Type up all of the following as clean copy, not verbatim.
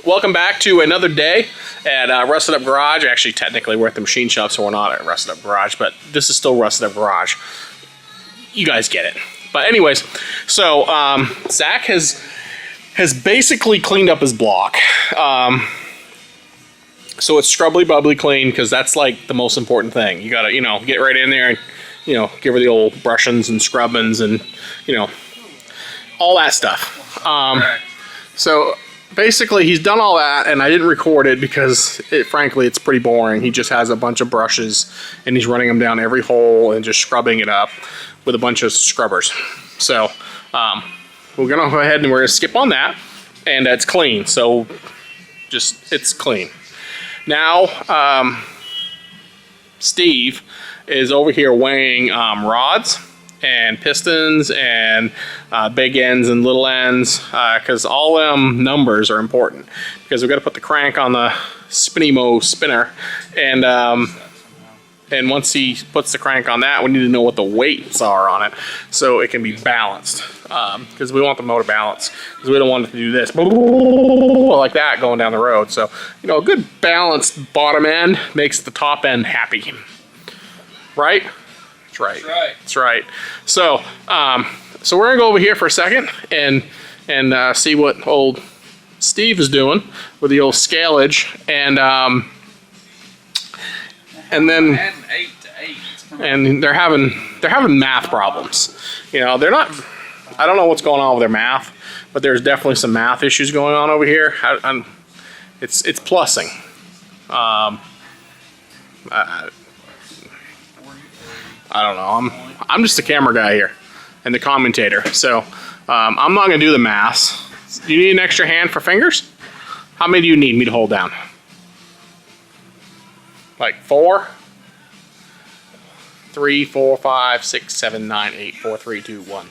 welcome back to another day at Rusted Up Garage. Actually, technically we're at the machine shop, so we're not at Rusted Up Garage, but this is still Rusted Up Garage. You guys get it. But anyways, so Zach has basically cleaned up his block. So it's scrubbly bubbly clean, because that's like the most important thing. You gotta, get right in there and, give her the old brushings and scrubbings and, all that stuff. So basically he's done all that, and I didn't record it because frankly it's pretty boring. He just has a bunch of brushes and he's running them down every hole and just scrubbing it up with a bunch of scrubbers. So we're gonna go ahead and we're gonna skip on that, and it's clean. So it's clean. Now Steve is over here weighing rods and pistons and big ends and little ends, because all them numbers are important, because we've got to put the crank on the Spinny Mo spinner, and once he puts the crank on that, we need to know what the weights are on it so it can be balanced, because we want the motor balanced, because we don't want it to do this like that going down the road. So a good balanced bottom end makes the top end happy, right? That's right. That's right. So so we're gonna go over here for a second and see what old Steve is doing with the old scalage, and then and they're having math problems. They're not. I don't know what's going on with their math, but there's definitely some math issues going on over here. It's plussing. I don't know. I'm just the camera guy here and the commentator, so I'm not gonna do the maths. Do you need an extra hand for fingers? How many do you need me to hold down? Like 4, 3, 4, 5, 6, 7, 9, 8, 4, 3, 2, 1.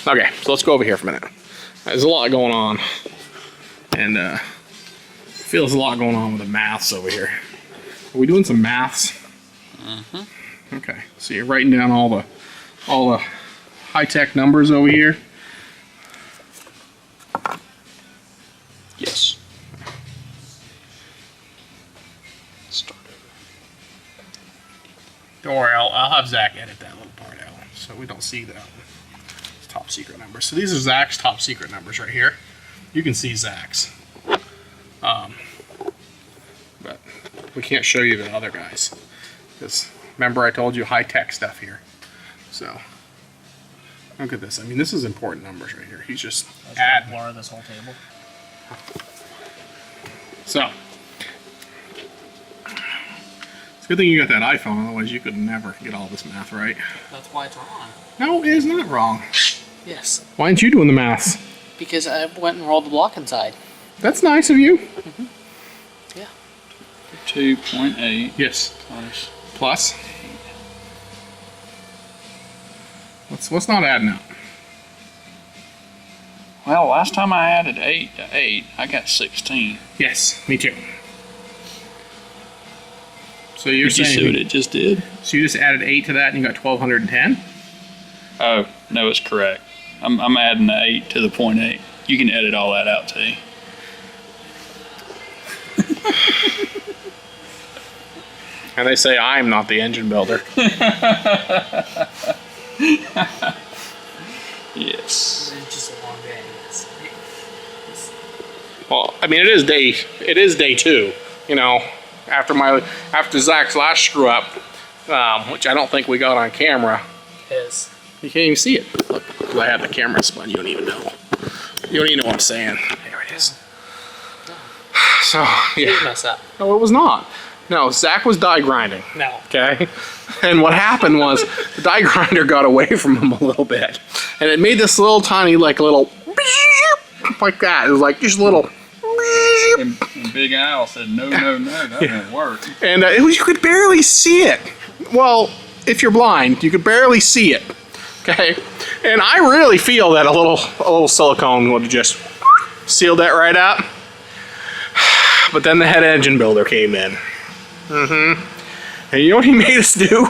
Okay, so let's go over here for a minute. There's a lot going on, and feels a lot going on with the maths over here. Are we doing some maths? Mm-hmm. Okay, so you're writing down all the high-tech numbers over here. Yes. Start over. Don't worry, I'll have Zach edit that little part out so we don't see that. It's top secret numbers. So these are Zach's top secret numbers right here. You can see Zach's. But we can't show you the other guys, because remember I told you high-tech stuff here. So look at this. I mean, this is important numbers right here. He's just adding. Blur this whole table. So it's a good thing you got that iPhone, otherwise you could never get all this math right. That's why it's wrong. No, it is not wrong. Yes. Why aren't you doing the maths? Because I went and rolled the block inside. That's nice of you. Mm-hmm. Yeah. 2.8. Yes. Plus. What's not adding up? Well, last time I added 8 to 8, I got 16. Yes, me too. So you're Did you saying see what it just did? So you just added 8 to that and you got 1210? Oh, no, it's correct. I'm adding the 8 to the 0.8. You can edit all that out too. And they say I'm not the engine builder. Yes. It's just a long day. Well, I mean, it is day 2. After Zach's last screw up, which I don't think we got on camera. Is. You can't even see it. Look, I have the camera spun. You don't even know. You don't even know what I'm saying. There it is. So yeah. Didn't mess up. No, it was not. No, Zach was die grinding. No. Okay? And what happened was the die grinder got away from him a little bit. And it made this little tiny, like that. It was like just a little. And Big Al said, no, that won't work. And you could barely see it. Well, if you're blind, you could barely see it. Okay? And I really feel that a little silicone would have just sealed that right up. But then the head engine builder came in. And you know what he made us do?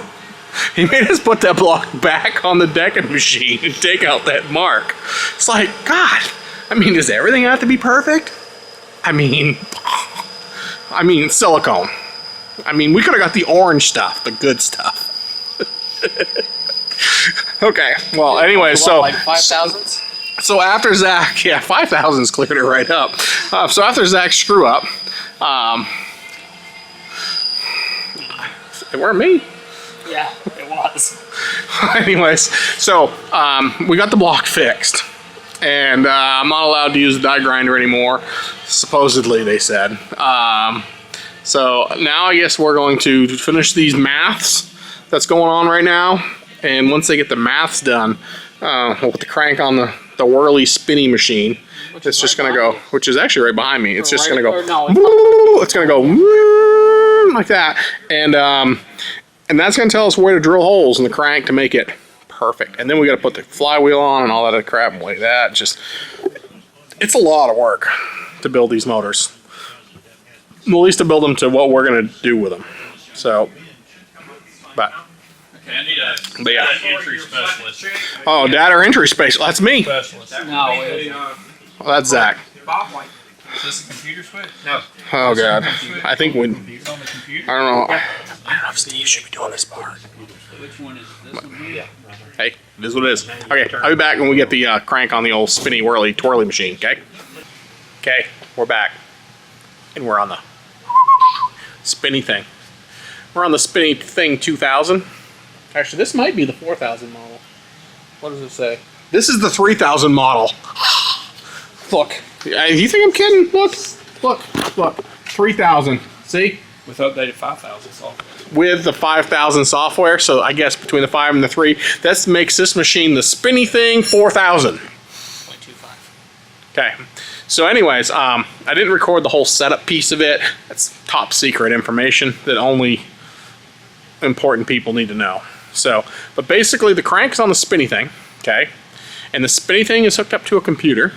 He made us put that block back on the decking machine and take out that mark. It's like, God, I mean, does everything have to be perfect? I mean, silicone. I mean, we could have got the orange stuff, the good stuff. Okay, well, anyway, so like 5,000s. so after Zach, yeah, 5,000's cleared it right up. So after Zach's screw up, it weren't me. Yeah, it was. Anyways, so we got the block fixed, and I'm not allowed to use the die grinder anymore, supposedly they said. So now I guess we're going to finish these maths that's going on right now, and once they get the maths done, we'll put the crank on the whirly spinny machine. It's just gonna go, which is actually right behind me. It's just gonna go. It's gonna go like that, and that's gonna tell us where to drill holes in the crank to make it perfect. And then we got to put the flywheel on and all that other crap. And like that, it's a lot of work to build these motors. At least to build them to what we're gonna do with them. So, but. Okay, I need a Yeah. entry specialist. Oh, data entry specialist. That's me. Specialist. No, it isn't. Well, that's Zach. Is this a computer switch? No. Oh God. I think we. It's on the computer. I don't know. I don't know if Steve should be doing this part. Which one is this one? Yeah. Hey, it is what it is. Okay, I'll be back when we get the crank on the old spinny whirly twirly machine. Okay. Okay, we're back, and we're on the spinny thing. We're on the Spinny Thing 2000. Actually, this might be the 4000 model. What does it say? This is the 3000 model. Look, you think I'm kidding? Look. 3000. See? With updated 5,000 software. With the 5000 software, so I guess between the 5 and the 3, that makes this machine the Spinny Thing 4000. 0.25. Okay. So anyways, I didn't record the whole setup piece of it. That's top secret information that only important people need to know. So, but basically the crank's on the Spinny Thing, okay? And the Spinny Thing is hooked up to a computer.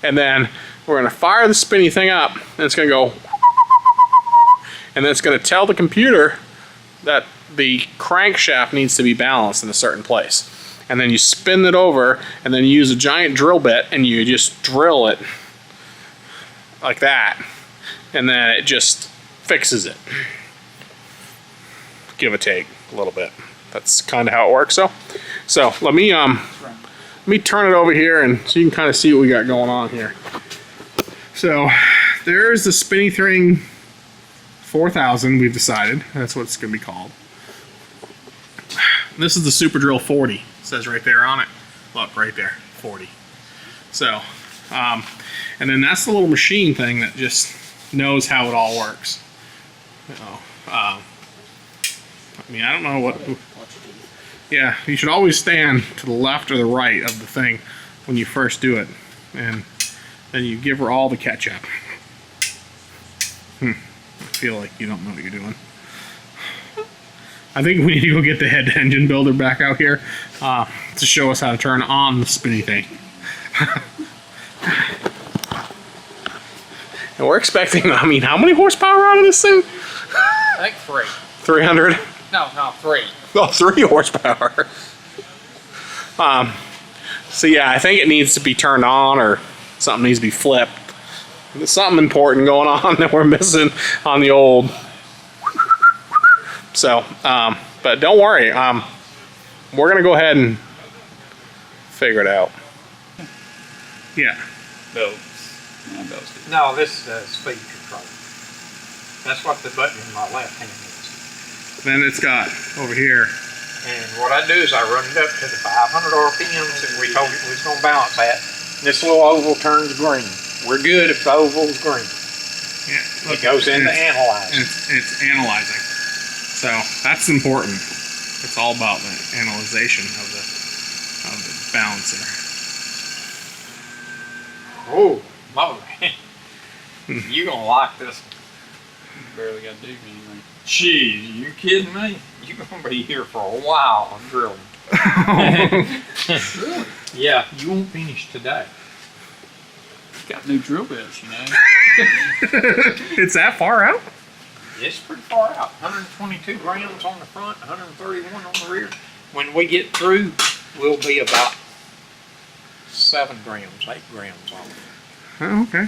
And then we're gonna fire the Spinny Thing up, and it's gonna go, and then it's gonna tell the computer that the crankshaft needs to be balanced in a certain place. And then you spin it over, and then you use a giant drill bit, and you just drill it like that. And then it just fixes it. Give or take a little bit. That's kind of how it works. So let me turn it over here, and so you can kind of see what we got going on here. So there's the Spinny Thing 4000. We've decided that's what it's going to be called. This is the Super Drill 40. It says right there on it. Look right there, 40. So, and then that's the little machine thing that just knows how it all works. I mean, I don't know what. Yeah, you should always stand to the left or the right of the thing when you first do it, and then you give her all the catch-up. I feel like you don't know what you're doing. I think we need to go get the head engine builder back out here to show us how to turn on the Spinny Thing. And we're expecting, I mean, how many horsepower out of this thing? I think 3. 300? No, 3. Oh, 3 horsepower. So yeah, I think it needs to be turned on, or something needs to be flipped. There's something important going on that we're missing on the old. So, but don't worry. We're gonna go ahead and figure it out. Yeah. No, this is speed control. That's what the button in my left hand is. Then it's got over here. And what I do is I run it up to the 500 RPMs that we told it we was going to balance at. This little oval turns green. We're good if the oval's green. Yeah, It goes into analyze. It's analyzing. So that's important. It's all about the analyzation of the balancer. Oh, motor. You're going to like this one. Barely got to do anything. Jeez, you kidding me? You're going to be here for a while on drilling. Yeah, you won't finish today. Got new drill bits, you know. It's that far out? It's pretty far out. 122 grams on the front, 131 on the rear. When we get through, we'll be about 7 grams, 8 grams off. Oh, okay.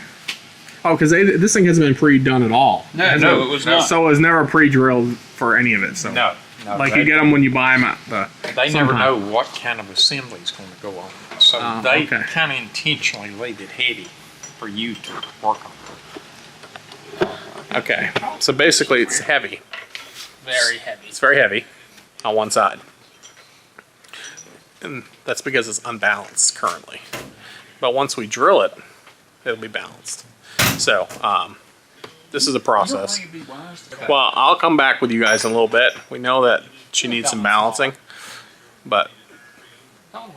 Oh, because this thing hasn't been pre-done at all. No, it was not. So it was never pre-drilled for any of it. So No, like you get them when you buy them at the. They never sometime. know what kind of assembly is going to go on. So Oh, they okay. kind of intentionally leave it heavy for you to work on. Okay, so basically it's heavy. Very heavy. It's very heavy on one side, and that's because it's unbalanced currently. But once we drill it, it'll be balanced. So this is a process. Well, I'll come back with you guys in a little bit. We know that she needs some balancing, but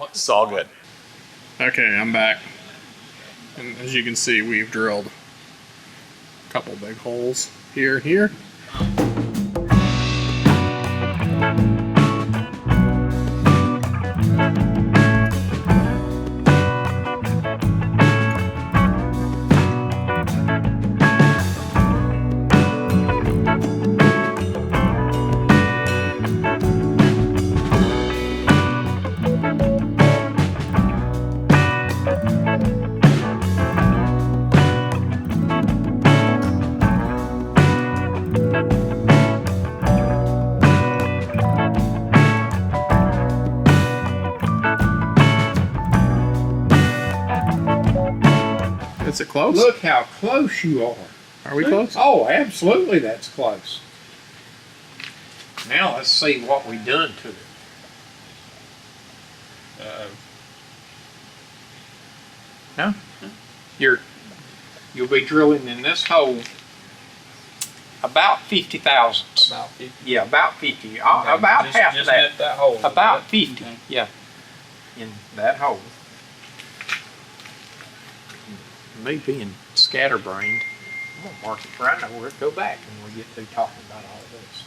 it's all good. Okay, I'm back. And as you can see, we've drilled a couple big holes here and here. Is it close? Look how close you are. Are we close? Oh, absolutely, that's close. Now let's see what we done to it. No? You'll be drilling in this hole about 50 thousandths. About 50. Yeah, about 50. About half of that. That hole. About 50. Yeah. In that hole. Me being scatterbrained, I'm gonna mark it right now where it go back when we get through talking about all this.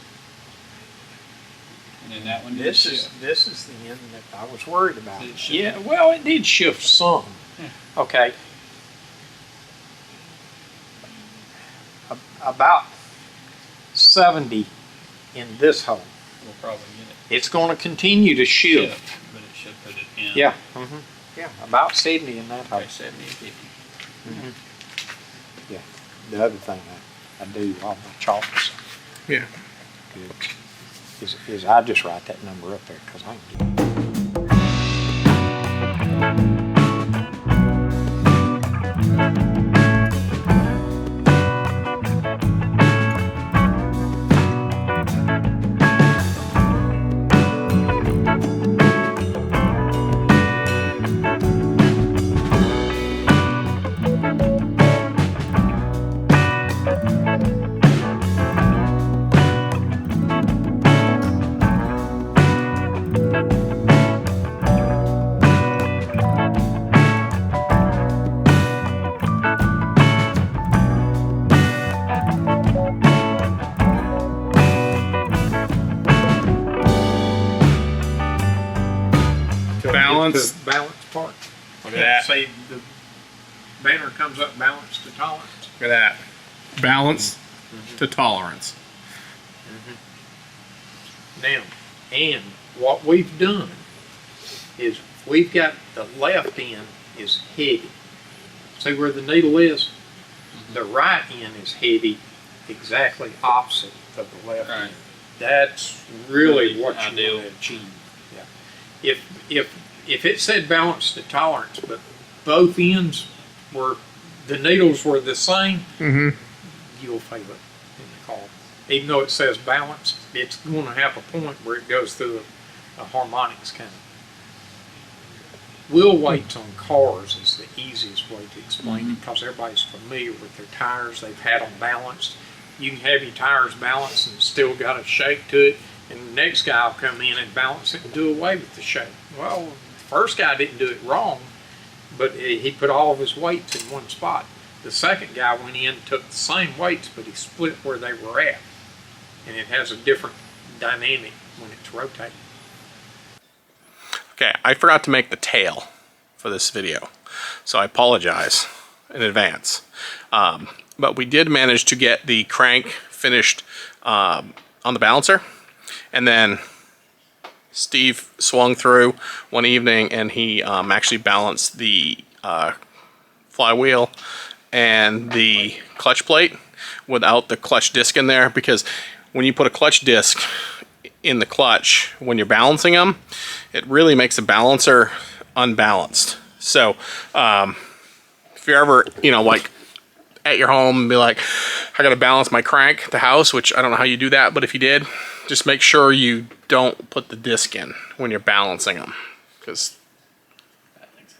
And then that one did This shift. is the end that I was worried about. Did it shift? Yeah, well, it did shift some. Okay. About 70 in this hole. We'll probably get It's going to continue to it shift. shift, but it should put it in. Yeah. Yeah, about 70 in that hole. Okay, 70 and 50. Yeah. The other thing I do all my chalks Yeah. is I just write that number up there because I can get Balance. the balance part. Look at that. Say the banner comes up balance to tolerance. Look at that. Balance to tolerance. Now, and what we've done is we've got the left end is heavy. See where the needle is? The right end is heavy, exactly opposite of the left Right. end. That's really what you Ideal. want to achieve. Yeah. If it said balance to tolerance, but both ends were, the needles were the same, Mm-hmm. you'll fail it in the call. Even though it says balance, it's going to have a point where it goes through a harmonics kind of. Wheel weights on cars is the easiest way to explain it because everybody's familiar with their tires. They've had them balanced. You can have your tires balanced and still got a shake to it, and the next guy will come in and balance it and do away with the shake. Well, the first guy didn't do it wrong, but he put all of his weights in one spot. The second guy went in and took the same weights, but he split where they were at. And it has a different dynamic when it's rotating. Okay, I forgot to make the tail for this video, so I apologize in advance. But we did manage to get the crank finished on the balancer, and then Steve swung through one evening and he actually balanced the flywheel and the clutch plate without the clutch disc in there, because when you put a clutch disc in the clutch when you're balancing them, it really makes the balancer unbalanced. So if you're ever, you know, like at your home and be like, I gotta balance my crank at the house, which I don't know how you do that, but if you did, just make sure you don't put the disc in when you're balancing them, because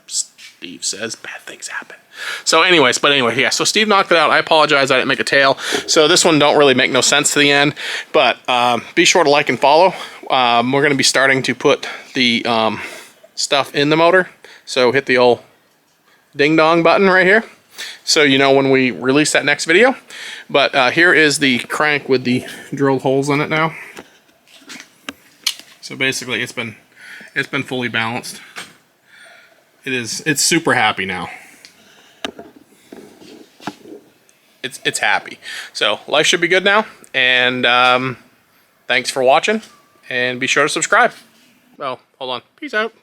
Steve says bad things happen. So anyways, yeah, so Steve knocked it out. I apologize, I didn't make a tail. So this one don't really make no sense to the end, but be sure to like and follow. We're gonna be starting to put the stuff in the motor. So hit the old ding dong button right here, so you know when we release that next video. But here is the crank with the drilled holes in it now. So basically it's been fully balanced. It's super happy now. It's happy. So life should be good now, and thanks for watching, and be sure to subscribe. Oh, hold on. Peace out.